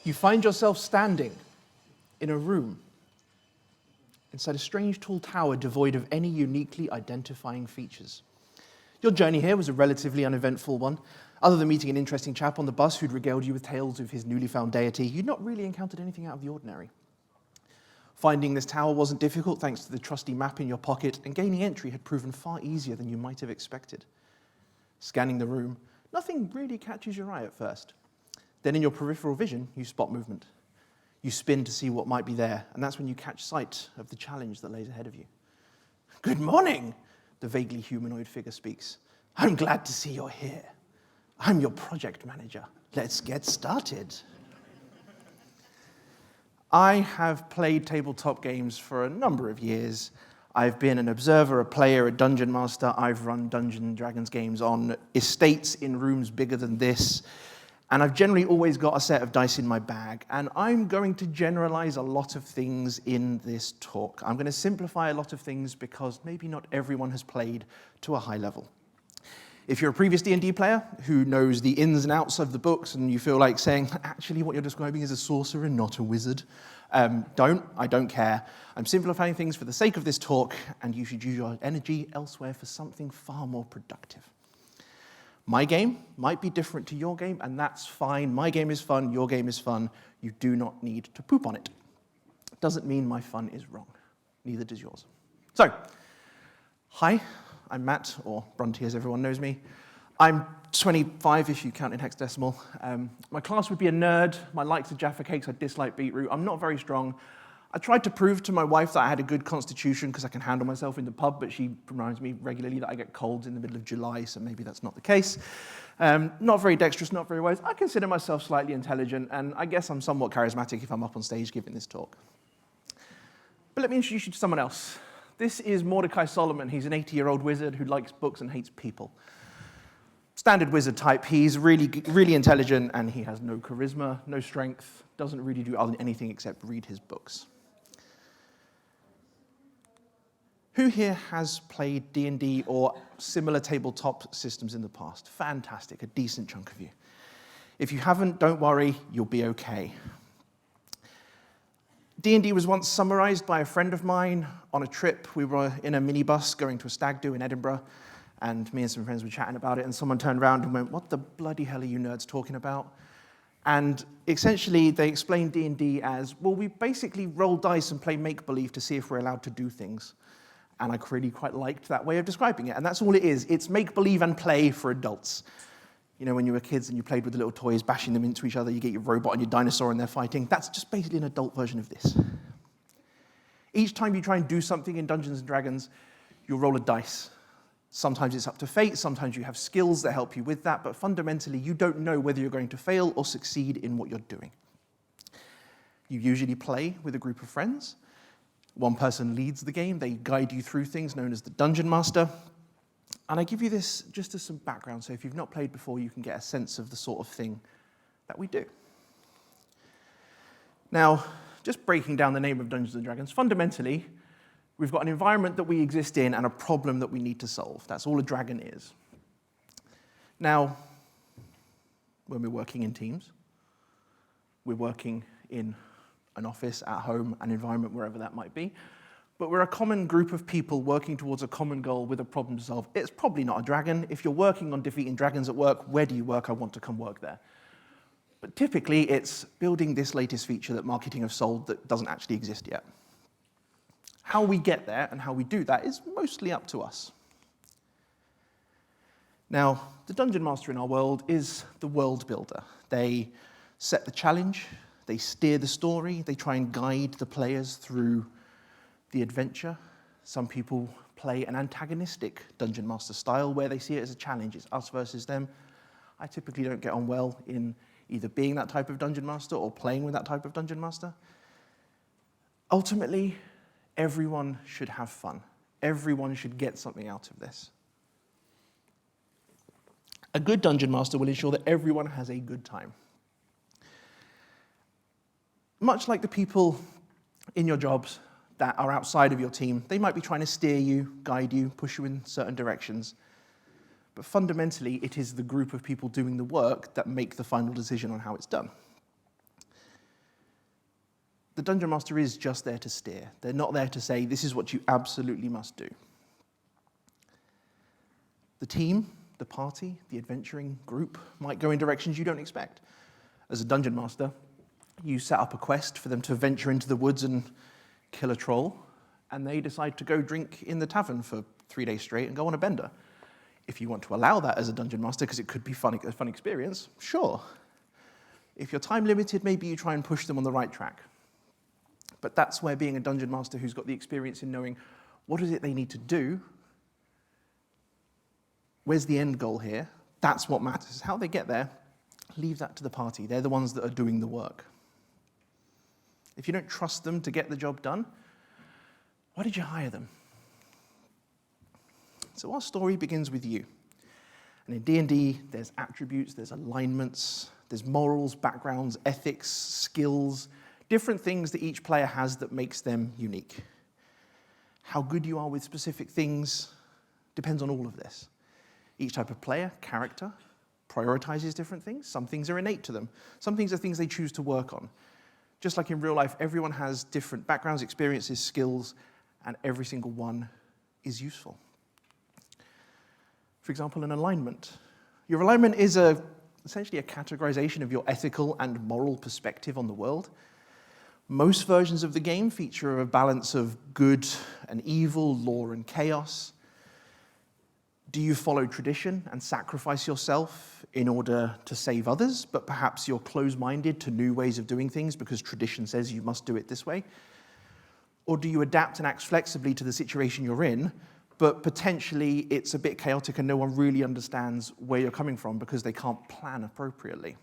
You find yourself standing in a room inside a strange tall tower devoid of any uniquely identifying features. Your journey here was a relatively uneventful one. Other than meeting an interesting chap on the bus who'd regaled you with tales of his newly found deity, you'd not really encountered anything out of the ordinary. Finding this tower wasn't difficult thanks to the trusty map in your pocket, and gaining entry had proven far easier than you might have expected. Scanning the room, nothing really catches your eye at first. Then in your peripheral vision, you spot movement. You spin to see what might be there, and that's when you catch sight of the challenge that lays ahead of you. "Good morning," the vaguely humanoid figure speaks. "I'm glad to see you're here. I'm your project manager. Let's get started." I have played tabletop games for a number of years. I've been an observer, a player, a dungeon master. I've run Dungeons & Dragons games on estates in rooms bigger than this. And I've generally always got a set of dice in my bag. And I'm going to generalize a lot of things in this talk. I'm going to simplify a lot of things because maybe not everyone has played to a high level. If you're a previous D&D player who knows the ins and outs of the books and you feel like saying, actually what you're describing is a sorcerer and not a wizard, I don't care. I'm simplifying things for the sake of this talk, and you should use your energy elsewhere for something far more productive. My game might be different to your game, and that's fine. My game is fun, your game is fun. You do not need to poop on it. Doesn't mean my fun is wrong. Neither does yours. So, hi. I'm Matt, or Brunt as everyone knows me. I'm 25 if you count in hexadecimal. My class would be a nerd. My likes are Jaffa cakes. I dislike beetroot. I'm not very strong. I tried to prove to my wife that I had a good constitution because I can handle myself in the pub, but she reminds me regularly that I get colds in the middle of July, so maybe that's not the case. Not very dexterous, not very wise. I consider myself slightly intelligent, and I guess I'm somewhat charismatic if I'm up on stage giving this talk. But let me introduce you to someone else. This is Mordecai Solomon. He's an 80-year-old wizard who likes books and hates people. Standard wizard type. He's really intelligent, and he has no charisma, no strength, doesn't really do anything except read his books. Who here has played D&D or similar tabletop systems in the past? Fantastic, a decent chunk of you. If you haven't, don't worry, you'll be okay. D&D was once summarized by a friend of mine on a trip. We were in a minibus going to a stag do in Edinburgh, and me and some friends were chatting about it, and someone turned around and went, "What the bloody hell are you nerds talking about?" And essentially, they explained D&D as, well, we basically roll dice and play make-believe to see if we're allowed to do things. And I really quite liked that way of describing it, and that's all it is. It's make-believe and play for adults. You know, when you were kids and you played with the little toys, bashing them into each other, you get your robot and your dinosaur and they're fighting. That's just basically an adult version of this. Each time you try and do something in Dungeons & Dragons, you'll roll a dice. Sometimes it's up to fate, sometimes you have skills that help you with that, but fundamentally you don't know whether you're going to fail or succeed in what you're doing. You usually play with a group of friends. One person leads the game, they guide you through things known as the Dungeon Master. And I give you this just as some background, so if you've not played before, you can get a sense of the sort of thing that we do. Now, just breaking down the name of Dungeons & Dragons, fundamentally, we've got an environment that we exist in and a problem that we need to solve. That's all a dragon is. Now, when we're working in teams, we're working in an office, at home, an environment, wherever that might be, but we're a common group of people working towards a common goal with a problem to solve. It's probably not a dragon. If you're working on defeating dragons at work, where do you work? I want to come work there. But typically, it's building this latest feature that marketing have sold that doesn't actually exist yet. How we get there and how we do that is mostly up to us. Now, the Dungeon Master in our world is the world builder. They set the challenge, they steer the story, they try and guide the players through the adventure. Some people play an antagonistic Dungeon Master style where they see it as a challenge. It's us versus them. I typically don't get on well in either being that type of Dungeon Master or playing with that type of Dungeon Master. Ultimately, everyone should have fun. Everyone should get something out of this. A good Dungeon Master will ensure that everyone has a good time. Much like the people in your jobs that are outside of your team, they might be trying to steer you, guide you, push you in certain directions. But fundamentally, it is the group of people doing the work that make the final decision on how it's done. the Dungeon Master is just there to steer. They're not there to say, this is what you absolutely must do. The team, the party, the adventuring group might go in directions you don't expect. As a Dungeon Master, you set up a quest for them to venture into the woods and kill a troll, and they decide to go drink in the tavern for 3 days straight and go on a bender. If you want to allow that as a Dungeon Master, because it could be a fun experience, sure. If you're time limited, maybe you try and push them on the right track. But that's where being a Dungeon Master who's got the experience in knowing what is it they need to do, where's the end goal here, that's what matters. How they get there, leave that to the party. They're the ones that are doing the work. If you don't trust them to get the job done, why did you hire them? So our story begins with you. And in D&D, there's attributes, there's alignments, there's morals, backgrounds, ethics, skills, different things that each player has that makes them unique. How good you are with specific things depends on all of this. Each type of player, character, prioritizes different things. Some things are innate to them. Some things are things they choose to work on. Just like in real life, everyone has different backgrounds, experiences, skills, and every single one is useful. For example, an alignment. Your alignment is essentially a categorization of your ethical and moral perspective on the world. Most versions of the game feature a balance of good and evil, law and chaos. Do you follow tradition and sacrifice yourself in order to save others, but perhaps you're closed-minded to new ways of doing things because tradition says you must do it this way? Or do you adapt and act flexibly to the situation you're in, but potentially it's a bit chaotic and no one really understands where you're coming from because they can't plan appropriately?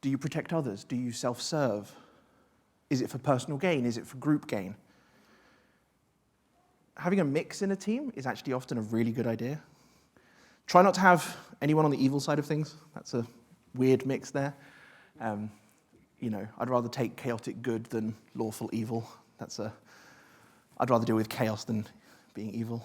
Do you protect others? Do you self-serve? Is it for personal gain? Is it for group gain? Having a mix in a team is actually often a really good idea. Try not to have anyone on the evil side of things. That's a weird mix there. I'd rather take chaotic good than lawful evil. I'd rather deal with chaos than being evil.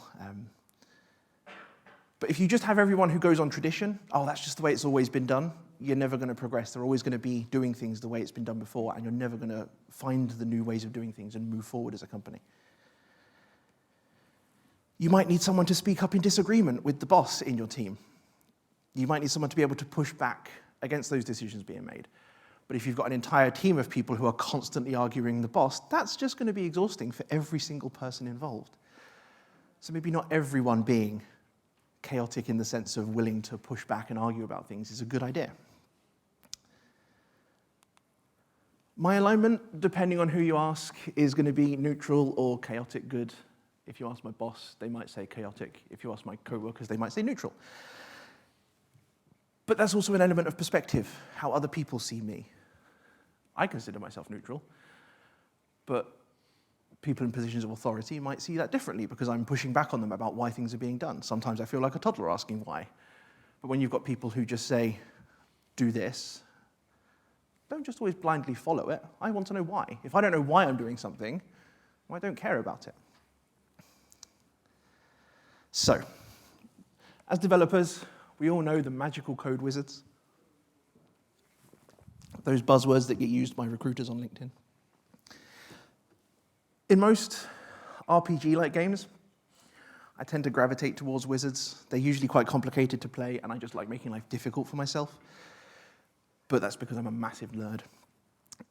But if you just have everyone who goes on tradition, that's just the way it's always been done, you're never going to progress. They're always going to be doing things the way it's been done before, and you're never going to find the new ways of doing things and move forward as a company. You might need someone to speak up in disagreement with the boss in your team. You might need someone to be able to push back against those decisions being made. But if you've got an entire team of people who are constantly arguing the boss, that's just going to be exhausting for every single person involved. So maybe not everyone being chaotic in the sense of willing to push back and argue about things is a good idea. My alignment, depending on who you ask, is going to be neutral or chaotic good. If you ask my boss, they might say chaotic. If you ask my co-workers, they might say neutral. But that's also an element of perspective, how other people see me. I consider myself neutral, but people in positions of authority might see that differently because I'm pushing back on them about why things are being done. Sometimes I feel like a toddler asking why. But when you've got people who just say, do this, don't just always blindly follow it. I want to know why. If I don't know why I'm doing something, I don't care about it. So, as developers, we all know the magical code wizards. Those buzzwords that get used by recruiters on LinkedIn. In most RPG-like games, I tend to gravitate towards wizards. They're usually quite complicated to play, and I just like making life difficult for myself. But that's because I'm a massive nerd.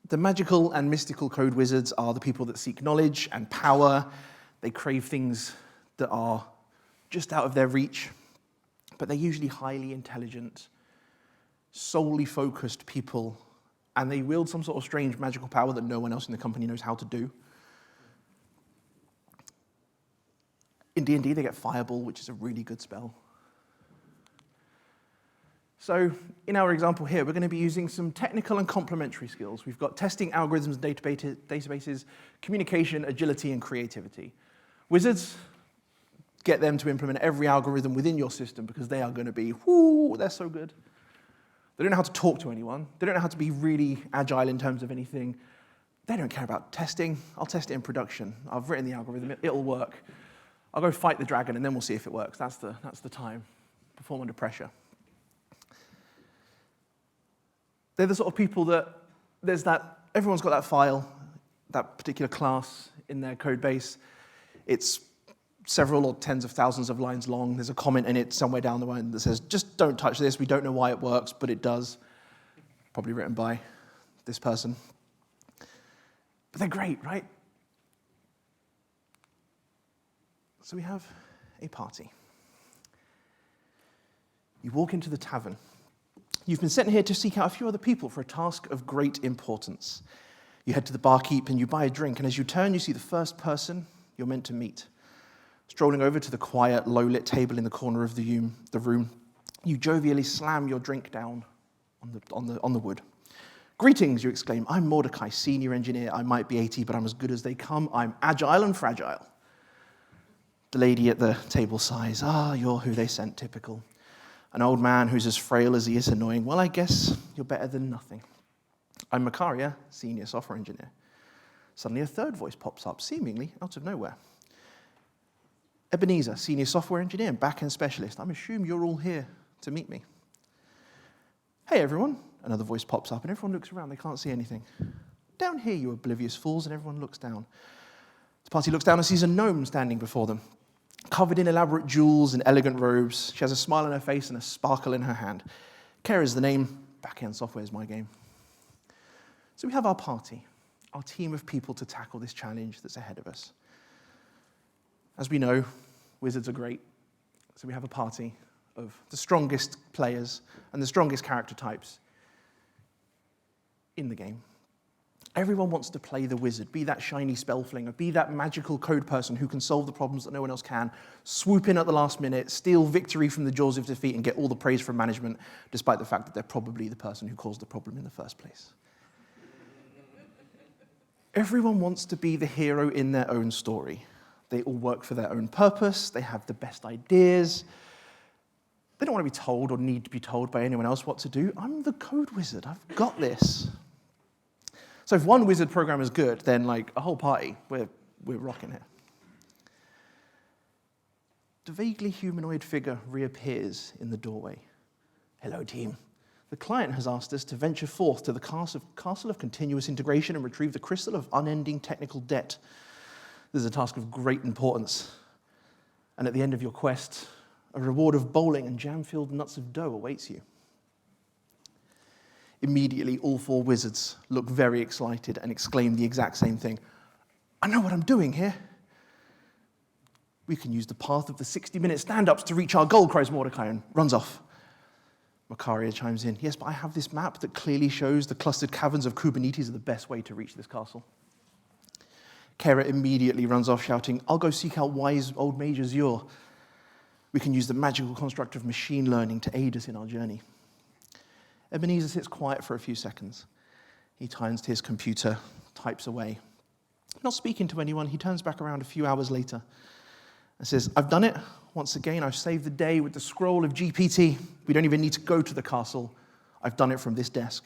The magical and mystical code wizards are the people that seek knowledge and power. They crave things that are just out of their reach, but they're usually highly intelligent, solely focused people, and they wield some sort of strange magical power that no one else in the company knows how to do. In D&D, they get Fireball, which is a really good spell. So in our example here, we're going to be using some technical and complementary skills. We've got testing algorithms and databases, communication, agility, and creativity. Wizards, get them to implement every algorithm within your system because they are going to be, they're so good. They don't know how to talk to anyone. They don't know how to be really agile in terms of anything. They don't care about testing. I'll test it in production. I've written the algorithm. It'll work. I'll go fight the dragon, and then we'll see if it works. That's the time. Perform under pressure. They're the sort of people that there's that everyone's got that file, that particular class in their code base. It's several or tens of thousands of lines long. There's a comment in it somewhere down the line that says, just don't touch this. We don't know why it works, but it does. Probably written by this person. But they're great, right? So we have a party. You walk into the tavern. You've been sent here to seek out a few other people for a task of great importance. You head to the barkeep and you buy a drink, and as you turn, you see the first person you're meant to meet. Strolling over to the quiet, low-lit table in the corner of the room, you jovially slam your drink down on the wood. Greetings, you exclaim. I'm Mordecai, senior engineer. I might be 80, but I'm as good as they come. I'm agile and fragile. The lady at the table sighs. You're who they sent, typical. An old man who's as frail as he is annoying. Well, I guess you're better than nothing. I'm Makaria, senior software engineer. Suddenly a third voice pops up, seemingly out of nowhere. Ebenezer, senior software engineer and back-end specialist. I'm assuming you're all here to meet me. Hey, everyone. Another voice pops up, and everyone looks around. They can't see anything. Down here, you oblivious fools, and everyone looks down. The party looks down and sees a gnome standing before them. Covered in elaborate jewels and elegant robes, she has a smile on her face and a sparkle in her hand. Kara's the name. Back-end software is my game. So we have our party, our team of people to tackle this challenge that's ahead of us. As we know, wizards are great, so we have a party of the strongest players and the strongest character types in the game. Everyone wants to play the wizard, be that shiny spellflinger, be that magical code person who can solve the problems that no one else can, swoop in at the last minute, steal victory from the jaws of defeat, and get all the praise from management, despite the fact that they're probably the person who caused the problem in the first place. Everyone wants to be the hero in their own story. They all work for their own purpose. They have the best ideas. They don't want to be told or need to be told by anyone else what to do. I'm the code wizard. I've got this. So if one wizard programmer is good, then like a whole party, we're rocking here. The vaguely humanoid figure reappears in the doorway. Hello, team. The client has asked us to venture forth to the castle of continuous integration and retrieve the crystal of unending technical debt. This is a task of great importance. And at the end of your quest, a reward of bowling and jam-filled nuts of dough awaits you. Immediately, all four wizards look very excited and exclaim the exact same thing. I know what I'm doing here. We can use the path of the 60-minute stand-ups to reach our goal, cries Mordecai and runs off. Makaria chimes in. Yes, but I have this map that clearly shows the clustered caverns of Kubernetes are the best way to reach this castle. Kara immediately runs off shouting, I'll go seek out wise old Mage Azure. We can use the magical construct of machine learning to aid us in our journey. Ebenezer sits quiet for a few seconds. He turns to his computer, types away. Not speaking to anyone, he turns back around a few hours later and says, I've done it. Once again, I've saved the day with the scroll of GPT. We don't even need to go to the castle. I've done it from this desk.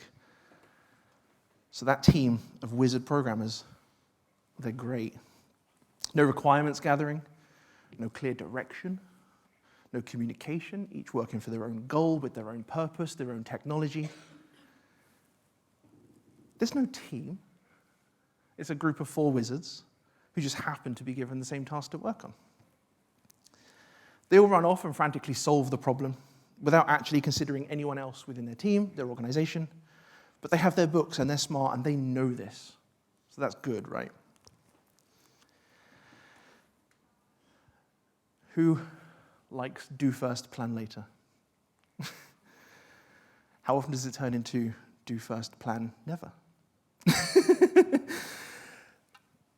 So that team of wizard programmers, they're great. No requirements gathering, no clear direction, no communication, each working for their own goal, with their own purpose, their own technology. There's no team. It's a group of four wizards who just happen to be given the same task to work on. They all run off and frantically solve the problem without actually considering anyone else within their team, their organization. But they have their books and they're smart and they know this. So that's good, right? Who likes do first, plan later? How often does it turn into do first, plan never?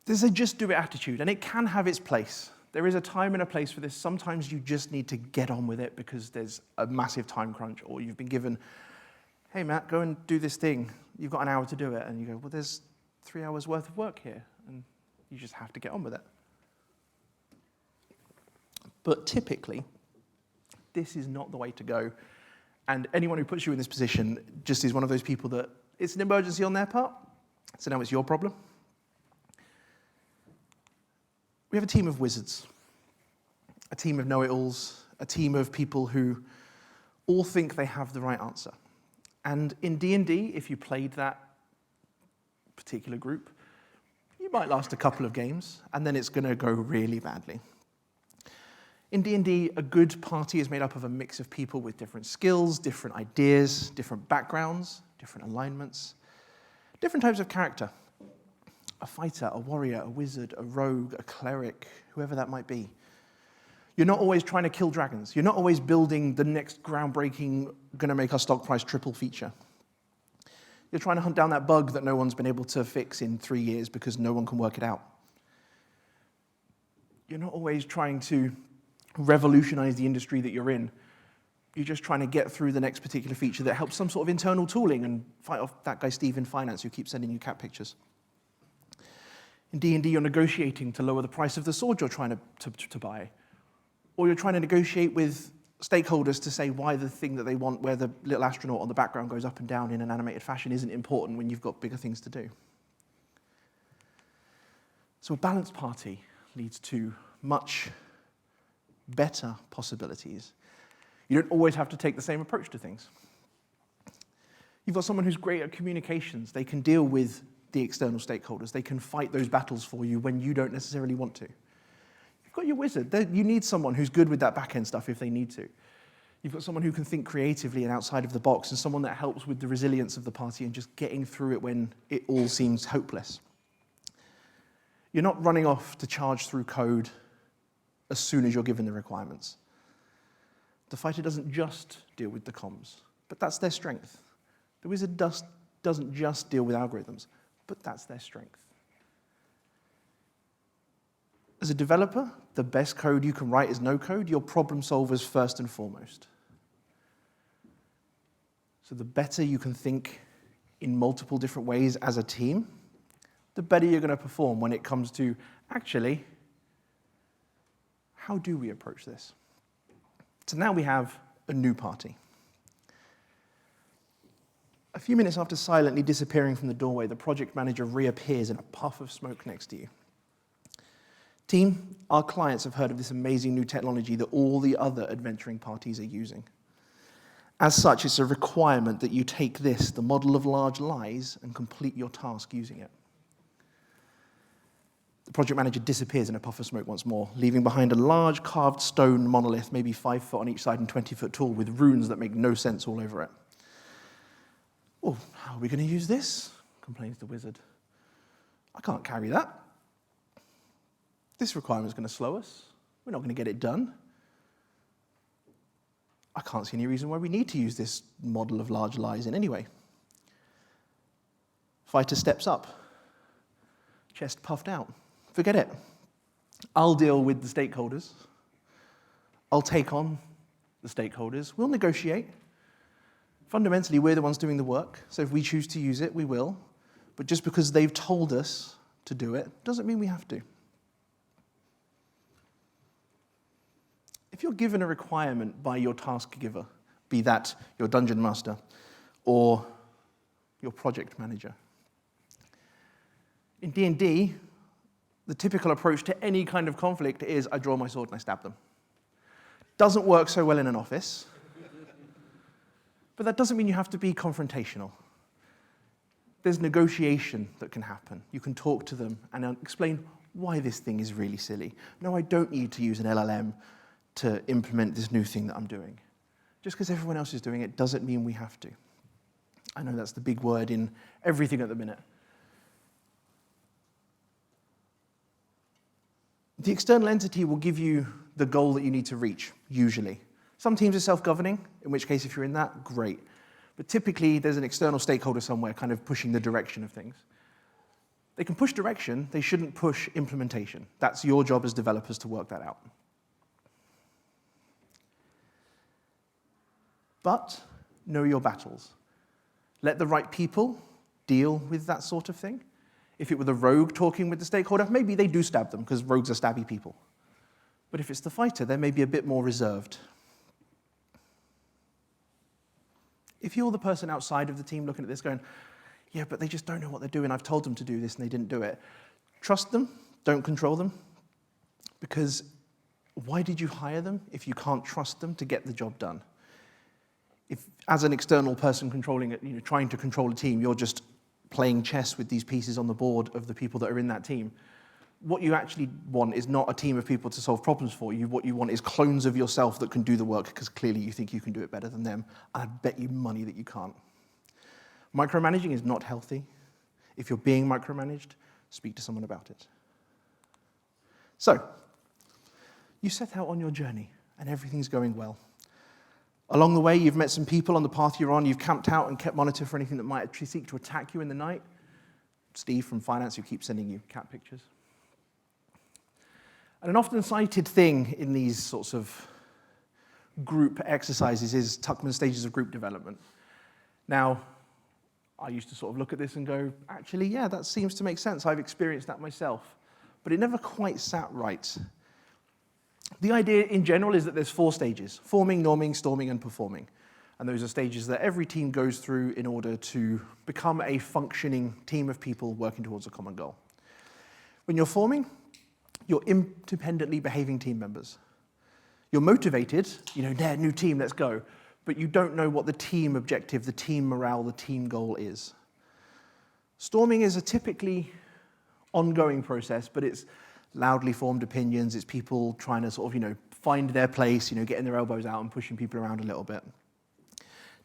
There's a just do it attitude, and it can have its place. There is a time and a place for this. Sometimes you just need to get on with it because there's a massive time crunch, or you've been given, hey, Matt, go and do this thing. You've got an hour to do it. And you go, well, there's 3 hours worth of work here, and you just have to get on with it. But typically, this is not the way to go. And anyone who puts you in this position just is one of those people that it's an emergency on their part, so now it's your problem. We have a team of wizards, a team of know-it-alls, a team of people who all think they have the right answer. And in D&D, if you played that particular group, you might last a couple of games, and then it's going to go really badly. In D&D, a good party is made up of a mix of people with different skills, different ideas, different backgrounds, different alignments, different types of character. A fighter, a warrior, a wizard, a rogue, a cleric, whoever that might be. You're not always trying to kill dragons. You're not always building the next groundbreaking, going to make our stock price triple feature. You're trying to hunt down that bug that no one's been able to fix in 3 years because no one can work it out. You're not always trying to revolutionize the industry that you're in. You're just trying to get through the next particular feature that helps some sort of internal tooling and fight off that guy Steve in finance who keeps sending you cat pictures. In D&D, you're negotiating to lower the price of the sword you're trying to buy. Or you're trying to negotiate with stakeholders to say why the thing that they want, where the little astronaut on the background goes up and down in an animated fashion, isn't important when you've got bigger things to do. So a balanced party leads to much better possibilities. You don't always have to take the same approach to things. You've got someone who's great at communications. They can deal with the external stakeholders. They can fight those battles for you when you don't necessarily want to. You've got your wizard. You need someone who's good with that back-end stuff if they need to. You've got someone who can think creatively and outside of the box, and someone that helps with the resilience of the party and just getting through it when it all seems hopeless. You're not running off to charge through code as soon as you're given the requirements. The fighter doesn't just deal with the comms, but that's their strength. The wizard doesn't just deal with algorithms, but that's their strength. As a developer, the best code you can write is no code. You're problem solvers first and foremost. So the better you can think in multiple different ways as a team, the better you're going to perform when it comes to, actually, how do we approach this? So now we have a new party. A few minutes after silently disappearing from the doorway, the project manager reappears in a puff of smoke next to you. Team, our clients have heard of this amazing new technology that all the other adventuring parties are using. As such, it's a requirement that you take this, the model of large lies, and complete your task using it. The project manager disappears in a puff of smoke once more, leaving behind a large carved stone monolith, maybe 5 foot on each side and 20 foot tall, with runes that make no sense all over it. "Oh, how are we going to use this?" complains the wizard. "I can't carry that. This requirement's going to slow us. We're not going to get it done. I can't see any reason why we need to use this model of large lies in any way." Fighter steps up, chest puffed out. "Forget it. I'll deal with the stakeholders. I'll take on the stakeholders. We'll negotiate. Fundamentally, we're the ones doing the work, so if we choose to use it, we will. But just because they've told us to do it doesn't mean we have to." If you're given a requirement by your task giver, be that your dungeon master or your project manager, in D&D, the typical approach to any kind of conflict is I draw my sword and I stab them. Doesn't work so well in an office, but that doesn't mean you have to be confrontational. There's negotiation that can happen. You can talk to them and explain why this thing is really silly. No, I don't need to use an LLM to implement this new thing that I'm doing. Just because everyone else is doing it doesn't mean we have to. I know that's the big word in everything at the minute. The external entity will give you the goal that you need to reach, usually. Some teams are self-governing, in which case if you're in that, great. But typically there's an external stakeholder somewhere kind of pushing the direction of things. They can push direction, they shouldn't push implementation. That's your job as developers to work that out. But know your battles. Let the right people deal with that sort of thing. If it were the rogue talking with the stakeholder, maybe they do stab them, because rogues are stabby people. But if it's the fighter, they may be a bit more reserved. If you're the person outside of the team looking at this going, "Yeah, but they just don't know what they're doing. I've told them to do this and they didn't do it." Trust them, don't control them. Because why did you hire them if you can't trust them to get the job done? If, as an external person controlling it, trying to control a team, you're just playing chess with these pieces on the board of the people that are in that team. What you actually want is not a team of people to solve problems for you. What you want is clones of yourself that can do the work because clearly you think you can do it better than them. And I bet you money that you can't. Micromanaging is not healthy. If you're being micromanaged, speak to someone about it. So, you set out on your journey and everything's going well. Along the way, you've met some people on the path you're on. You've camped out and kept monitor for anything that might actually seek to attack you in the night. Steve from finance who keeps sending you cat pictures. And an often cited thing in these sorts of group exercises is Tuckman's stages of group development. Now, I used to sort of look at this and go, actually, yeah, that seems to make sense. I've experienced that myself. But it never quite sat right. The idea in general is that there's 4 stages: forming, norming, storming, and performing. And those are stages that every team goes through in order to become a functioning team of people working towards a common goal. When you're forming, you're independently behaving team members. You're motivated, yeah, new team, let's go. But you don't know what the team objective, the team morale, the team goal is. Storming is a typically ongoing process, but it's loudly formed opinions. It's people trying to sort of, find their place, getting their elbows out and pushing people around a little bit.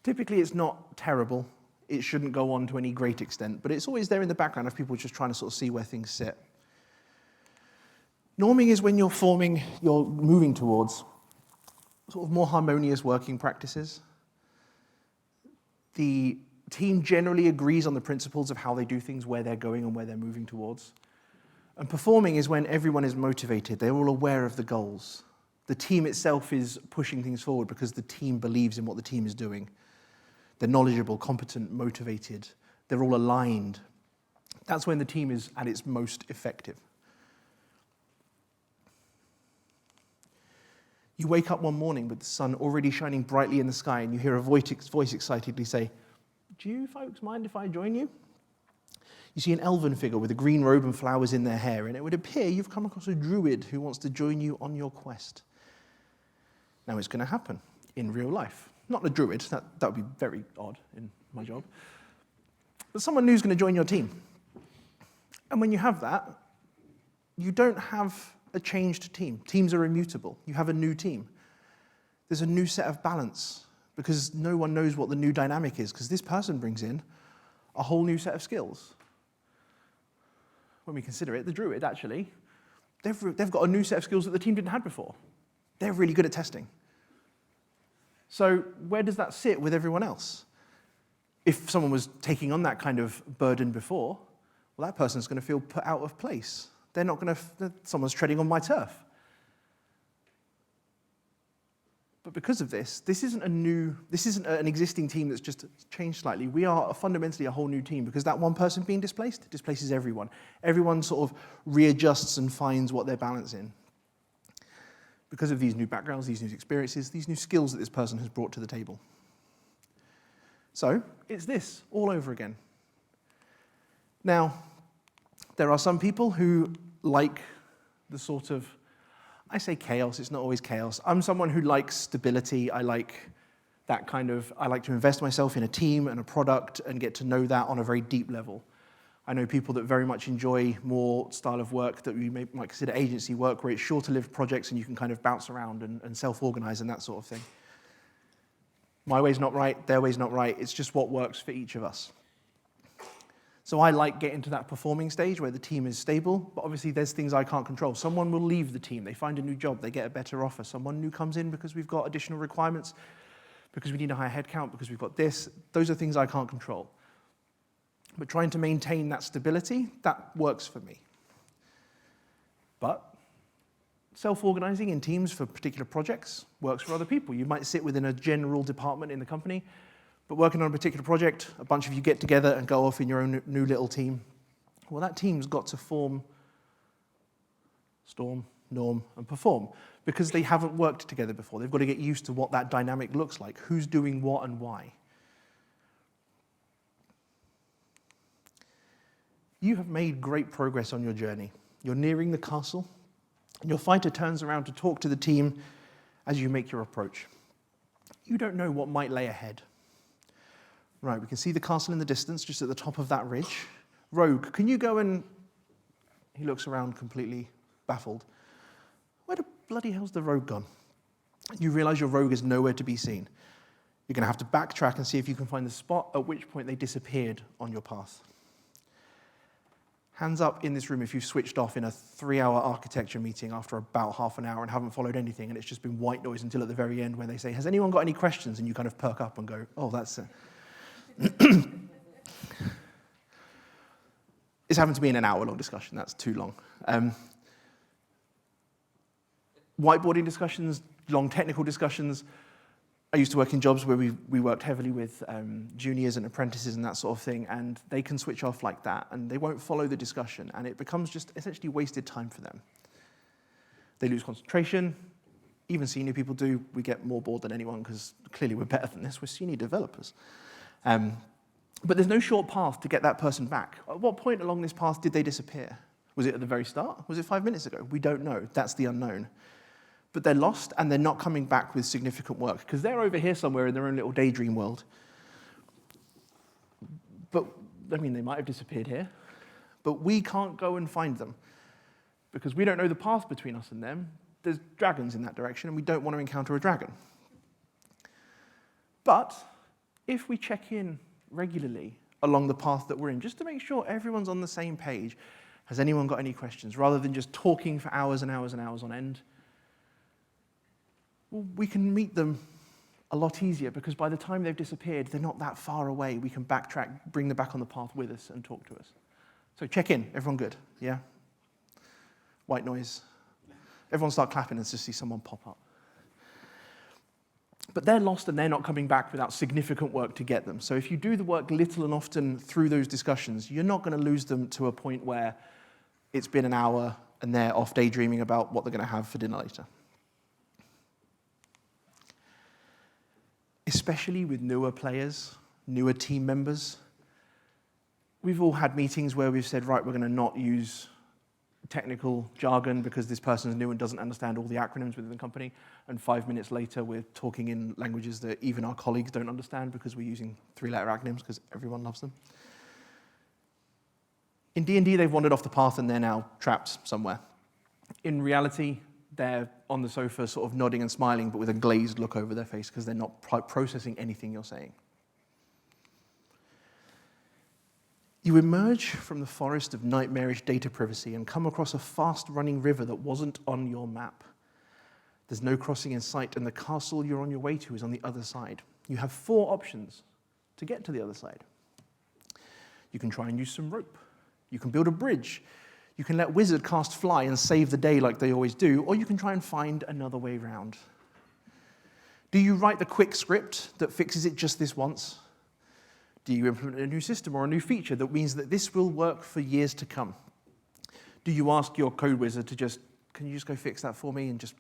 Typically, it's not terrible. It shouldn't go on to any great extent, but it's always there in the background of people just trying to sort of see where things sit. Norming is when you're forming, you're moving towards sort of more harmonious working practices. The team generally agrees on the principles of how they do things, where they're going and where they're moving towards. And performing is when everyone is motivated. They're all aware of the goals. The team itself is pushing things forward because the team believes in what the team is doing. They're knowledgeable, competent, motivated. They're all aligned. That's when the team is at its most effective. You wake up one morning with the sun already shining brightly in the sky, and you hear a voice excitedly say, "Do you folks mind if I join you?" You see an elven figure with a green robe and flowers in their hair, and it would appear you've come across a druid who wants to join you on your quest. Now, it's going to happen in real life. Not a druid, that would be very odd in my job, but someone who's going to join your team. And when you have that, you don't have a changed team. Teams are immutable. You have a new team. There's a new set of balance because no one knows what the new dynamic is because this person brings in a whole new set of skills. When we consider it, the druid, actually, they've got a new set of skills that the team didn't have before. They're really good at testing. So where does that sit with everyone else? If someone was taking on that kind of burden before, well, that person's going to feel put out of place. They're not going to, someone's treading on my turf. But because of this isn't an existing team that's just changed slightly. We are fundamentally a whole new team because that one person being displaced displaces everyone. Everyone sort of readjusts and finds what they're balanced in. Because of these new backgrounds, these new experiences, these new skills that this person has brought to the table. So, it's this all over again. Now, there are some people who like the sort of, I say chaos, it's not always chaos. I'm someone who likes stability. I like to invest myself in a team and a product and get to know that on a very deep level. I know people that very much enjoy more style of work that we might consider agency work, where it's shorter-lived projects and you can kind of bounce around and self-organize and that sort of thing. My way's not right, their way's not right. It's just what works for each of us. So I like getting to that performing stage where the team is stable, but obviously there's things I can't control. Someone will leave the team, they find a new job, they get a better offer. Someone new comes in because we've got additional requirements, because we need a higher headcount, because we've got this. Those are things I can't control. But trying to maintain that stability, that works for me. But self-organizing in teams for particular projects works for other people. You might sit within a general department in the company, but working on a particular project, a bunch of you get together and go off in your own new little team. Well, that team's got to form, storm, norm, and perform because they haven't worked together before. They've got to get used to what that dynamic looks like, who's doing what and why. You have made great progress on your journey. You're nearing the castle, and your fighter turns around to talk to the team as you make your approach. You don't know what might lay ahead. Right, we can see the castle in the distance, just at the top of that ridge. Rogue, can you go and... He looks around completely baffled. Where the bloody hell's the rogue gone? You realize your rogue is nowhere to be seen. You're going to have to backtrack and see if you can find the spot at which point they disappeared on your path. Hands up in this room if you've switched off in a 3-hour architecture meeting after about half an hour and haven't followed anything, and it's just been white noise until at the very end when they say, has anyone got any questions? And you kind of perk up and go, oh, that's it. It's happened to me in an hour-long discussion. That's too long. Whiteboarding discussions, long technical discussions. I used to work in jobs where we worked heavily with juniors and apprentices and that sort of thing, and they can switch off like that, and they won't follow the discussion, and it becomes just essentially wasted time for them. They lose concentration. Even senior people do. We get more bored than anyone because clearly we're better than this. We're senior developers. But there's no short path to get that person back. At what point along this path did they disappear? Was it at the very start? Was it 5 minutes ago? We don't know. That's the unknown. But they're lost, and they're not coming back with significant work, because they're over here somewhere in their own little daydream world. But, I mean, they might have disappeared here, but we can't go and find them, because we don't know the path between us and them. There's dragons in that direction, and we don't want to encounter a dragon. But if we check in regularly along the path that we're in, just to make sure everyone's on the same page, has anyone got any questions, rather than just talking for hours and hours and hours on end, well, we can meet them a lot easier, because by the time they've disappeared, they're not that far away. We can backtrack, bring them back on the path with us, and talk to us. So check in. Everyone good? Yeah? White noise. Everyone start clapping and just see someone pop up. But they're lost, and they're not coming back without significant work to get them. So if you do the work little and often through those discussions, you're not going to lose them to a point where it's been an hour and they're off daydreaming about what they're going to have for dinner later. Especially with newer players, newer team members. We've all had meetings where we've said, right, we're going to not use technical jargon because this person's new and doesn't understand all the acronyms within the company, and 5 minutes later we're talking in languages that even our colleagues don't understand because we're using 3-letter acronyms because everyone loves them. In D&D, they've wandered off the path and they're now trapped somewhere. In reality, they're on the sofa sort of nodding and smiling, but with a glazed look over their face because they're not processing anything you're saying. You emerge from the forest of nightmarish data privacy and come across a fast-running river that wasn't on your map. There's no crossing in sight, and the castle you're on your way to is on the other side. You have 4 options to get to the other side. You can try and use some rope. You can build a bridge. You can let Wizard cast Fly and save the day like they always do, or you can try and find another way round. Do you write the quick script that fixes it just this once? Do you implement a new system or a new feature that means that this will work for years to come? Do you ask your code wizard to just, can you just go fix that for me and just,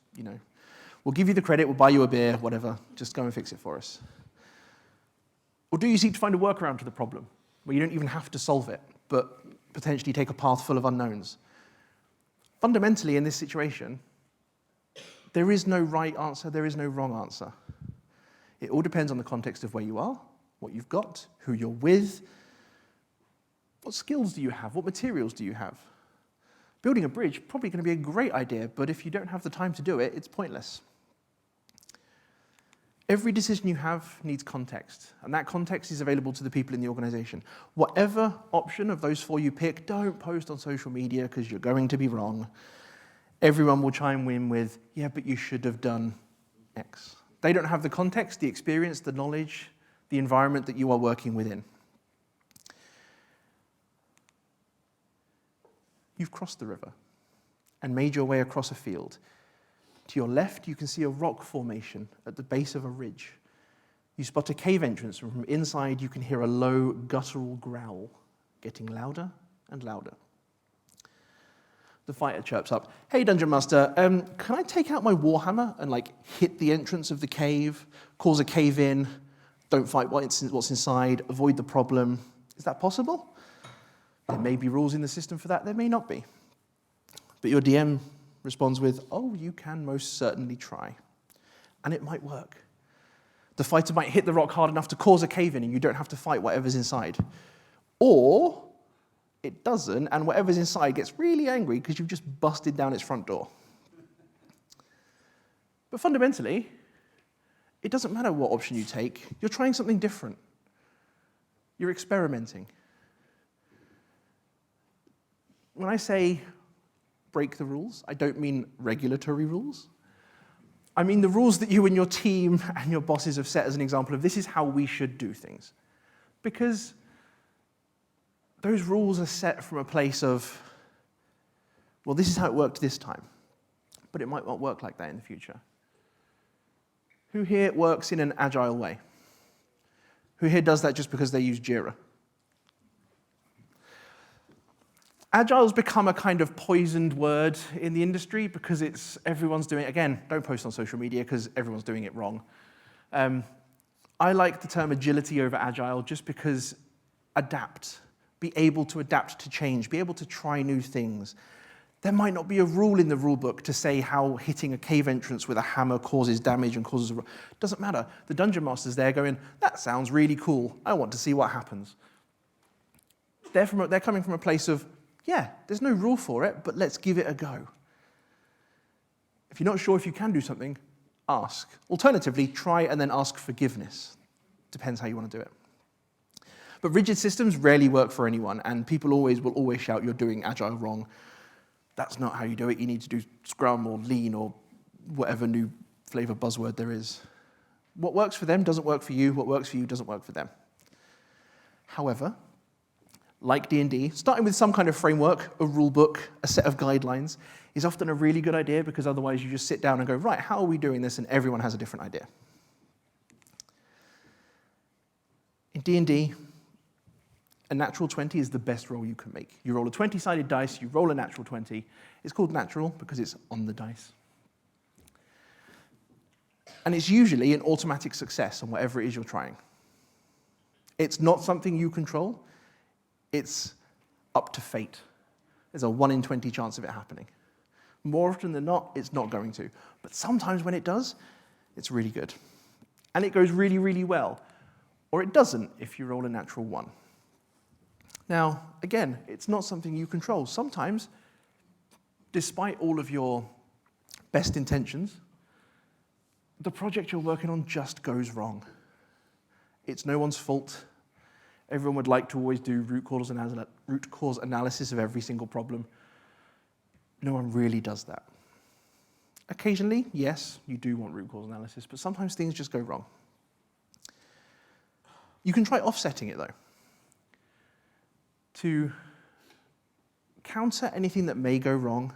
we'll give you the credit, we'll buy you a beer, whatever, just go and fix it for us? Or do you seek to find a workaround to the problem where you don't even have to solve it, but potentially take a path full of unknowns? Fundamentally, in this situation, there is no right answer, there is no wrong answer. It all depends on the context of where you are, what you've got, who you're with, what skills do you have, what materials do you have. Building a bridge, probably going to be a great idea, but if you don't have the time to do it, it's pointless. Every decision you have needs context, and that context is available to the people in the organization. Whatever option of those 4 you pick, don't post on social media because you're going to be wrong. Everyone will chime in with, yeah, but you should have done X. They don't have the context, the experience, the knowledge, the environment that you are working within. You've crossed the river and made your way across a field. To your left, you can see a rock formation at the base of a ridge. You spot a cave entrance, and from inside you can hear a low, guttural growl, getting louder and louder. The fighter chirps up, "Hey, Dungeon Master, can I take out my Warhammer and hit the entrance of the cave, cause a cave in, don't fight what's inside, avoid the problem? Is that possible?" There may be rules in the system for that, there may not be. But your DM responds with, "Oh, you can most certainly try. And it might work. The fighter might hit the rock hard enough to cause a cave-in and you don't have to fight whatever's inside. Or it doesn't, and whatever's inside gets really angry because you've just busted down its front door. But fundamentally, it doesn't matter what option you take. You're trying something different. You're experimenting. When I say break the rules, I don't mean regulatory rules. I mean the rules that you and your team and your bosses have set as an example of this is how we should do things. Because those rules are set from a place of, well, this is how it worked this time, but it might not work like that in the future. Who here works in an agile way? Who here does that just because they use Jira? Agile's become a kind of poisoned word in the industry because everyone's doing it. Again, don't post on social media because everyone's doing it wrong. I like the term agility over agile just because adapt, be able to adapt to change, be able to try new things. There might not be a rule in the rule book to say how hitting a cave entrance with a hammer causes damage and causes a... Doesn't matter. The dungeon master's there going, that sounds really cool. I want to see what happens. They're coming from a place of, yeah, there's no rule for it, but let's give it a go. If you're not sure if you can do something, ask. Alternatively, try and then ask forgiveness. Depends how you want to do it. But rigid systems rarely work for anyone, and people will always shout, you're doing agile wrong. That's not how you do it. You need to do Scrum or Lean or whatever new flavor buzzword there is. What works for them doesn't work for you. What works for you doesn't work for them. However, like D&D, starting with some kind of framework, a rule book, a set of guidelines, is often a really good idea because otherwise you just sit down and go, right, how are we doing this? And everyone has a different idea. In D&D, a natural 20 is the best roll you can make. You roll a 20-sided dice, you roll a natural 20. It's called natural because it's on the dice. And it's usually an automatic success on whatever it is you're trying. It's not something you control. It's up to fate. There's a 1 in 20 chance of it happening. More often than not, it's not going to. But sometimes when it does, it's really good. And it goes really, really well. Or it doesn't if you roll a natural 1. Now, again, it's not something you control. Sometimes, despite all of your best intentions, the project you're working on just goes wrong. It's no one's fault. Everyone would like to always do root cause analysis of every single problem. No one really does that. Occasionally, yes, you do want root cause analysis, but sometimes things just go wrong. You can try offsetting it, though. To counter anything that may go wrong,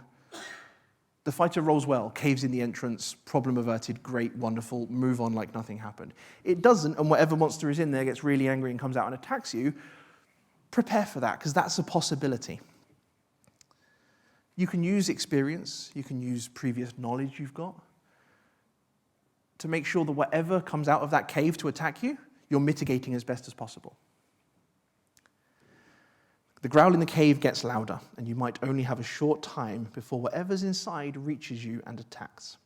the fighter rolls well, caves in the entrance, problem averted, great, wonderful, move on like nothing happened. It doesn't, and whatever monster is in there gets really angry and comes out and attacks you. Prepare for that, because that's a possibility. You can use experience, you can use previous knowledge you've got to make sure that whatever comes out of that cave to attack you, you're mitigating as best as possible. The growl in the cave gets louder, and you might only have a short time before whatever's inside reaches you and attacks.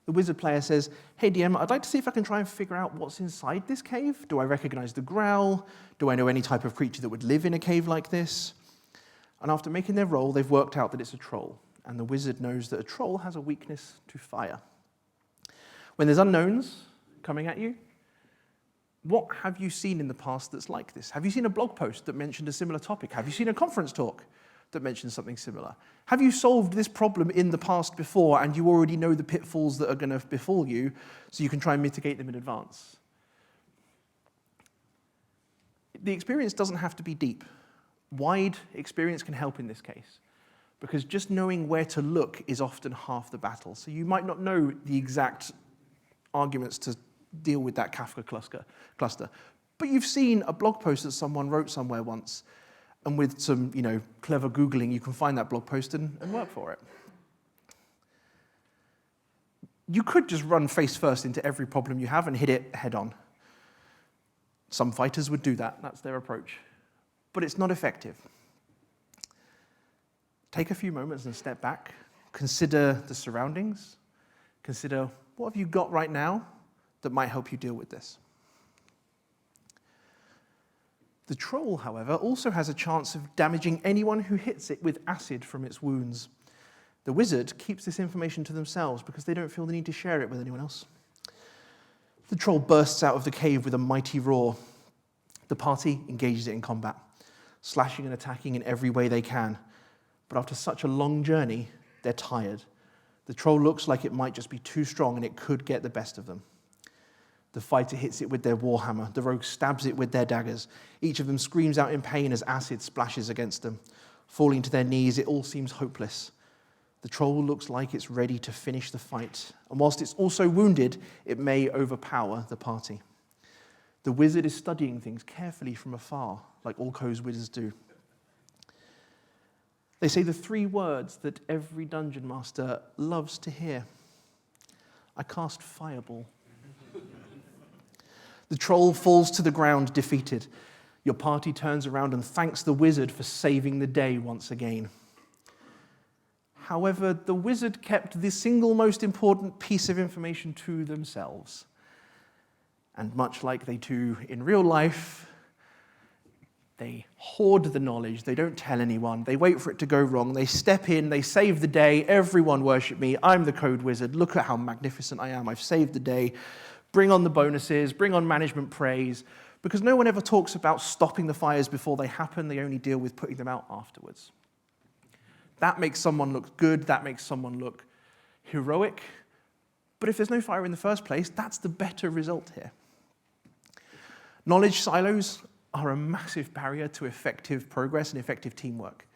The wizard player says, hey DM, I'd like to see if I can try and figure out what's inside this cave. Do I recognize the growl? Do I know any type of creature that would live in a cave like this? And after making their roll, they've worked out that it's a troll, and the wizard knows that a troll has a weakness to fire. When there's unknowns coming at you, what have you seen in the past that's like this? Have you seen a blog post that mentioned a similar topic? Have you seen a conference talk that mentions something similar? Have you solved this problem in the past before and you already know the pitfalls that are going to befall you so you can try and mitigate them in advance? The experience doesn't have to be deep. Wide experience can help in this case because just knowing where to look is often half the battle. So you might not know the exact arguments to deal with that Kafka cluster. But you've seen a blog post that someone wrote somewhere once, and with some clever Googling, you can find that blog post and work for it. You could just run face first into every problem you have and hit it head on. Some fighters would do that. That's their approach. But it's not effective. Take a few moments and step back. Consider the surroundings. Consider what have you got right now that might help you deal with this. The troll, however, also has a chance of damaging anyone who hits it with acid from its wounds. The wizard keeps this information to themselves because they don't feel the need to share it with anyone else. The troll bursts out of the cave with a mighty roar. The party engages it in combat, slashing and attacking in every way they can. But after such a long journey, they're tired. The troll looks like it might just be too strong and it could get the best of them. The fighter hits it with their warhammer. The rogue stabs it with their daggers. Each of them screams out in pain as acid splashes against them. Falling to their knees, it all seems hopeless. The troll looks like it's ready to finish the fight, and whilst it's also wounded, it may overpower the party. The wizard is studying things carefully from afar, like all Co's wizards do. They say the 3 words that every dungeon master loves to hear. I cast fireball. The troll falls to the ground defeated. Your party turns around and thanks the wizard for saving the day once again. However, the wizard kept the single most important piece of information to themselves. And much like they do in real life, they hoard the knowledge, they don't tell anyone, they wait for it to go wrong, they step in, they save the day, everyone worship me, I'm the code wizard, look at how magnificent I am, I've saved the day, bring on the bonuses, bring on management praise, because no one ever talks about stopping the fires before they happen, they only deal with putting them out afterwards. That makes someone look good, that makes someone look heroic, but if there's no fire in the first place, that's the better result here. Knowledge silos are a massive barrier to effective progress and effective teamwork.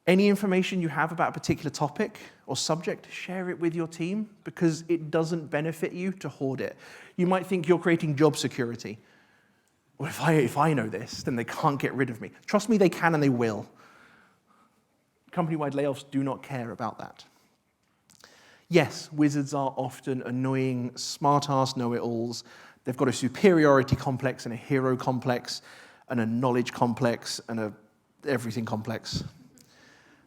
Any information you have about a particular topic or subject, share it with your team because it doesn't benefit you to hoard it. You might think you're creating job security. Well, if I know this, then they can't get rid of me. Trust me, they can and they will. Company-wide layoffs do not care about that. Yes, wizards are often annoying, smart-ass know-it-alls. They've got a superiority complex and a hero complex and a knowledge complex and a everything complex.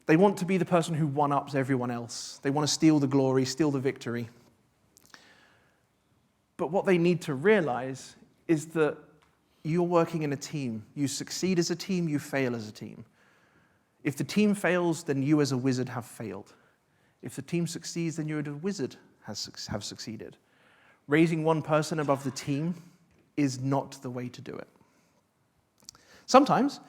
They want to be the person who one-ups everyone else. They want to steal the glory, steal the victory. But what they need to realize is that you're working in a team. You succeed as a team, you fail as a team. If the team fails, then you as a wizard have failed. If the team succeeds, then you as a wizard have succeeded. Raising one person above the team is not the way to do it. Sometimes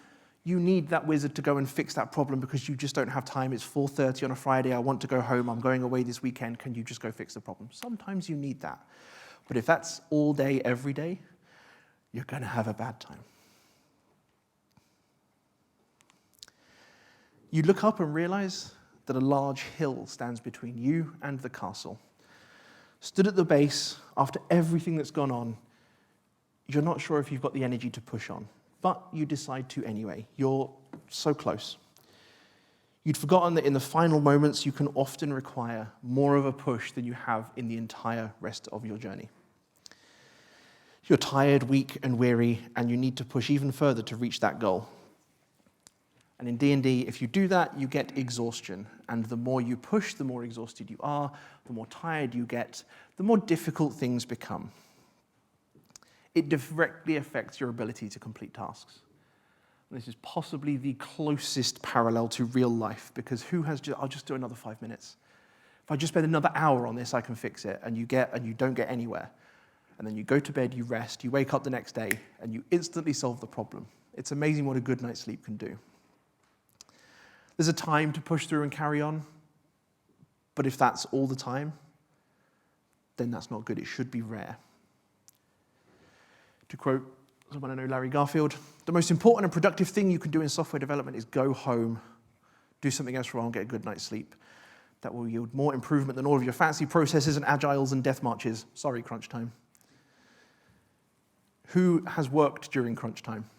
you need that wizard to go and fix that problem because you just don't have time. It's 4:30 on a Friday. I want to go home. I'm going away this weekend. Can you just go fix the problem? Sometimes you need that. But if that's all day, every day, you're going to have a bad time. You look up and realize that a large hill stands between you and the castle. Stood at the base, after everything that's gone on, you're not sure if you've got the energy to push on, but you decide to anyway. You're so close. You'd forgotten that in the final moments, you can often require more of a push than you have in the entire rest of your journey. You're tired, weak, and weary, and you need to push even further to reach that goal. And in D&D, if you do that, you get exhaustion. And the more you push, the more exhausted you are, the more tired you get, the more difficult things become. It directly affects your ability to complete tasks. And this is possibly the closest parallel to real life, because I'll just do another 5 minutes. If I just spend another hour on this, I can fix it, and you don't get anywhere. And then you go to bed, you rest, you wake up the next day, and you instantly solve the problem. It's amazing what a good night's sleep can do. There's a time to push through and carry on, but if that's all the time, then that's not good. It should be rare. To quote someone I know, Larry Garfield, the most important and productive thing you can do in software development is go home, do something else wrong, get a good night's sleep. That will yield more improvement than all of your fancy processes and agiles and death marches. Sorry, crunch time. Who has worked during crunch time?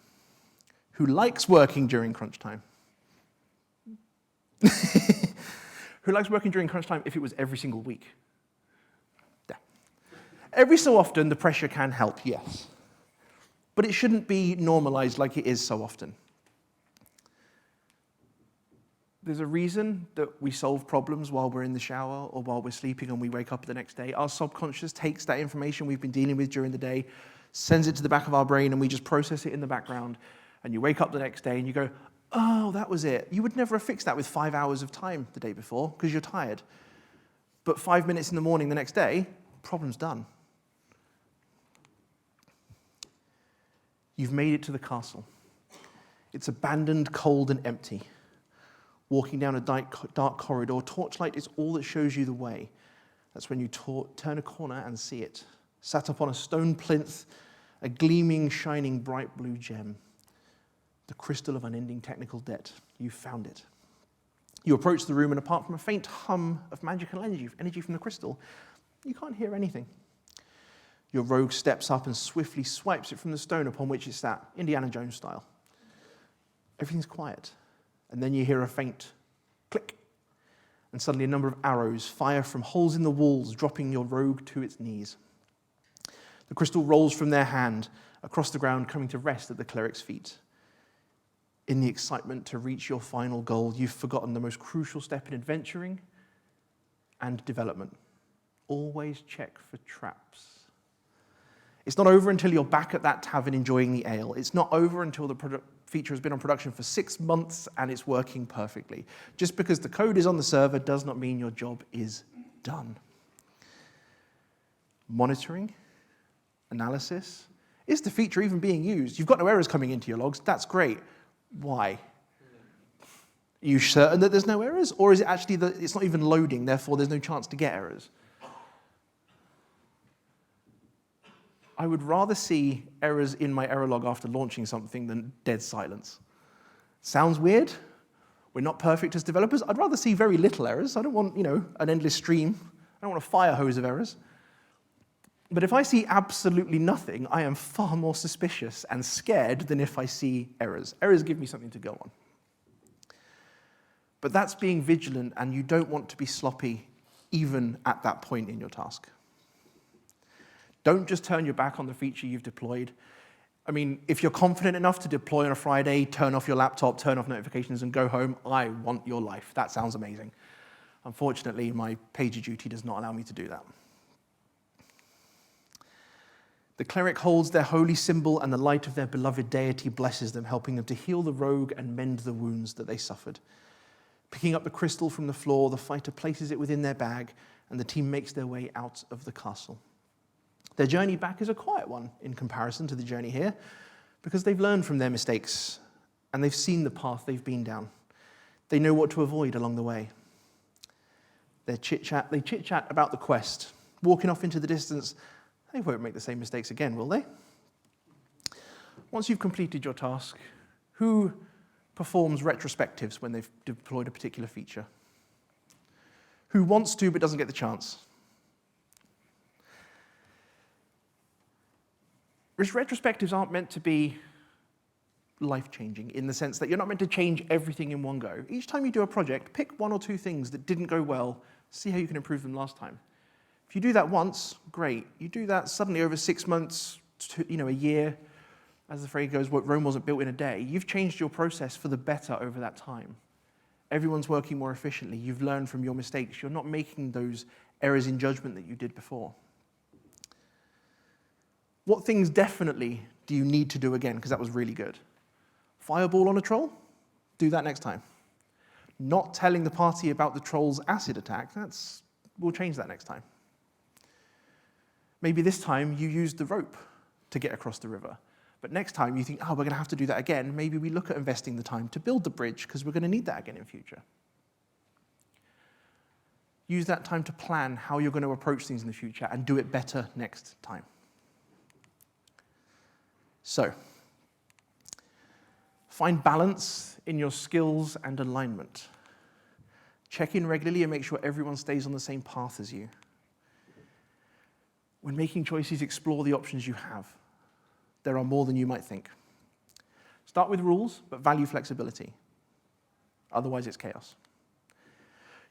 Who likes working during crunch time? Who likes working during crunch time if it was every single week? Yeah. Every so often, the pressure can help, yes. But it shouldn't be normalized like it is so often. There's a reason that we solve problems while we're in the shower or while we're sleeping and we wake up the next day. Our subconscious takes that information we've been dealing with during the day, sends it to the back of our brain, and we just process it in the background. And you wake up the next day and you go, oh, that was it. You would never have fixed that with 5 hours of time the day before because you're tired. But 5 minutes in the morning the next day, problem's done. You've made it to the castle. It's abandoned, cold, and empty. Walking down a dark corridor, torchlight is all that shows you the way. That's when you turn a corner and see it. Sat up on a stone plinth, a gleaming, shining, bright blue gem. The crystal of unending technical debt. You found it. You approach the room, and apart from a faint hum of magical energy from the crystal, you can't hear anything. Your rogue steps up and swiftly swipes it from the stone upon which it sat, Indiana Jones style. Everything's quiet. And then you hear a faint click, and suddenly a number of arrows fire from holes in the walls, dropping your rogue to its knees. The crystal rolls from their hand across the ground, coming to rest at the cleric's feet. In the excitement to reach your final goal, you've forgotten the most crucial step in adventuring and development. Always check for traps. It's not over until you're back at that tavern enjoying the ale. It's not over until the feature has been on production for 6 months and it's working perfectly. Just because the code is on the server does not mean your job is done. Monitoring, analysis. Is the feature even being used? You've got no errors coming into your logs. That's great. Why? Are you certain that there's no errors? Or is it actually that it's not even loading, therefore there's no chance to get errors? I would rather see errors in my error log after launching something than dead silence. Sounds weird. We're not perfect as developers. I'd rather see very little errors. I don't want, an endless stream. I don't want a fire hose of errors. But if I see absolutely nothing, I am far more suspicious and scared than if I see errors. Errors give me something to go on. But that's being vigilant, and you don't want to be sloppy even at that point in your task. Don't just turn your back on the feature you've deployed. I mean, if you're confident enough to deploy on a Friday, turn off your laptop, turn off notifications, and go home, I want your life. That sounds amazing. Unfortunately, my PagerDuty does not allow me to do that. The cleric holds their holy symbol, and the light of their beloved deity blesses them, helping them to heal the rogue and mend the wounds that they suffered. Picking up the crystal from the floor, the fighter places it within their bag, and the team makes their way out of the castle. Their journey back is a quiet one in comparison to the journey here, because they've learned from their mistakes, and they've seen the path they've been down. They know what to avoid along the way. They chit-chat about the quest. Walking off into the distance, they won't make the same mistakes again, will they? Once you've completed your task, who performs retrospectives when they've deployed a particular feature? Who wants to but doesn't get the chance? Retrospectives aren't meant to be life-changing in the sense that you're not meant to change everything in one go. Each time you do a project, pick 1 or 2 things that didn't go well, see how you can improve them last time. If you do that once, great. You do that suddenly over 6 months to a year, as the phrase goes, Rome wasn't built in a day. You've changed your process for the better over that time. Everyone's working more efficiently. You've learned from your mistakes. You're not making those errors in judgment that you did before. What things definitely do you need to do again? Because that was really good. Fireball on a troll? Do that next time. Not telling the party about the troll's acid attack, we'll change that next time. Maybe this time you used the rope to get across the river. But next time you think, we're going to have to do that again. Maybe we look at investing the time to build the bridge because we're going to need that again in future. Use that time to plan how you're going to approach things in the future and do it better next time. So, find balance in your skills and alignment. Check in regularly and make sure everyone stays on the same path as you. When making choices, explore the options you have. There are more than you might think. Start with rules, but value flexibility. Otherwise, it's chaos.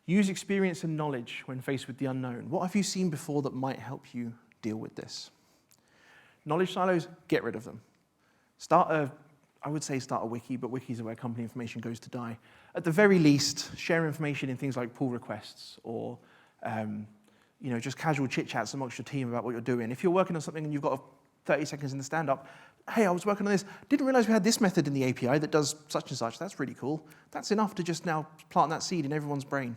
Use experience and knowledge when faced with the unknown. What have you seen before that might help you deal with this? Knowledge silos, get rid of them. Start I would say start a wiki, but wikis are where company information goes to die. At the very least, share information in things like pull requests or just casual chit-chats amongst your team about what you're doing. If you're working on something and you've got 30 seconds in the stand-up, hey, I was working on this, didn't realize we had this method in the API that does such and such. That's really cool. That's enough to just now plant that seed in everyone's brain.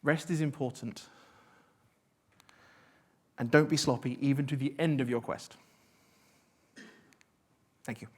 Rest is important. And don't be sloppy even to the end of your quest. Thank you.